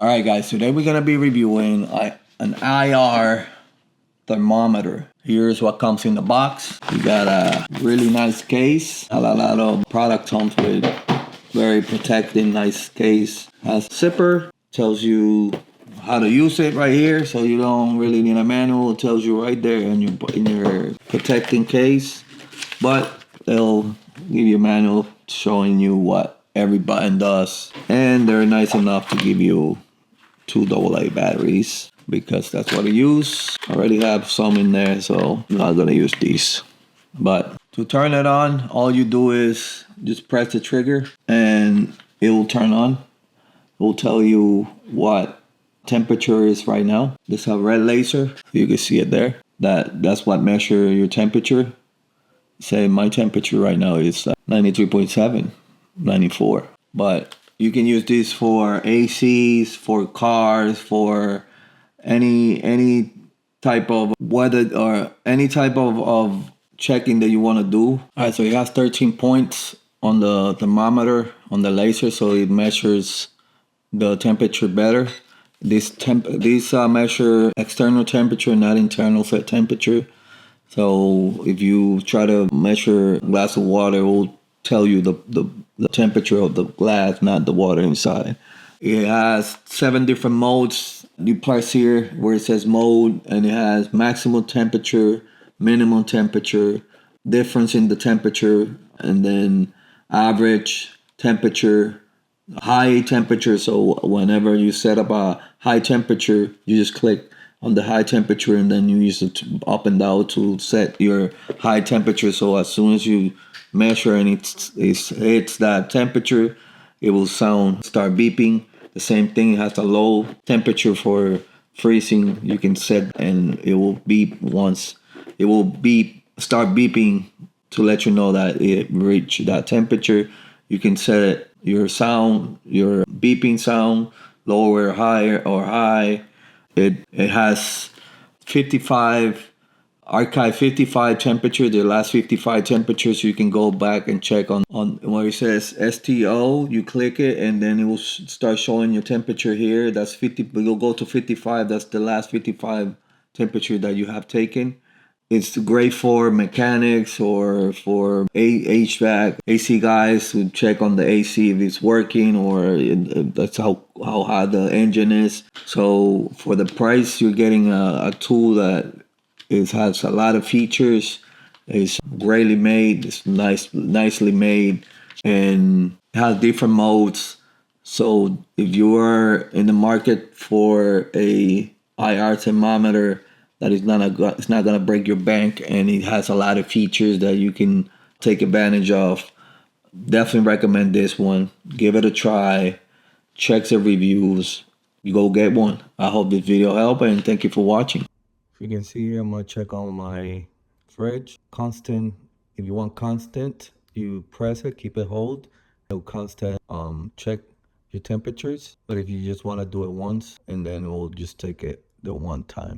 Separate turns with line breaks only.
All right, guys, today we're going to be reviewing an IR thermometer. Here's what comes in the box. You got a really nice case. A lot of product comes with very protecting, nice case. Has a zipper, tells you how to use it right here, so you don't really need a manual. It tells you right there in your protecting case, but they'll give you a manual showing you what every button does, and they're nice enough to give you 2 AA batteries because that's what I use. I already have some in there, so I'm not gonna use these. But to turn it on, all you do is just press the trigger and it will turn on. It will tell you what temperature is right now. This is a red laser. You can see it there. That's what measure your temperature. Say my temperature right now is 93.7, 94. But you can use this for ACs, for cars, for any type of weather or any type of checking that you want to do. All right, so it has 13 points on the thermometer, on the laser, so it measures the temperature better. These measure external temperature, not internal set temperature. So if you try to measure a glass of water, it will tell you the temperature of the glass, not the water inside. It has 7 different modes. You press here where it says mode, and it has maximum temperature, minimum temperature, difference in the temperature, and then average temperature, high temperature. So whenever you set up a high temperature, you just click on the high temperature, and then you use it up and down to set your high temperature. So as soon as you measure and it hits that temperature, it will start beeping. The same thing, it has a low temperature for freezing. You can set and it will beep once. It will start beeping to let you know that it reached that temperature. You can set it, your beeping sound, lower, higher, or high. It has 55 archive 55 temperature, the last 55 temperatures. You can go back and check on where it says STO. You click it and then it will start showing your temperature here. That's 50. You'll go to 55. That's the last 55 temperature that you have taken. It's great for mechanics or for HVAC, AC guys who check on the AC if it's working, or that's how hot the engine is. So for the price, you're getting a tool that has a lot of features. It's greatly made. It's nicely made, and has different modes. So if you are in the market for a IR thermometer that it's not gonna break your bank, and it has a lot of features that you can take advantage of, definitely recommend this one. Give it a try. Check the reviews. You go get one. I hope this video helped, and thank you for watching. If you can see here, I'm gonna check on my fridge. Constant. If you want constant, you press it, keep it hold. It'll constant check your temperatures. But if you just want to do it once, and then it will just take it the one time.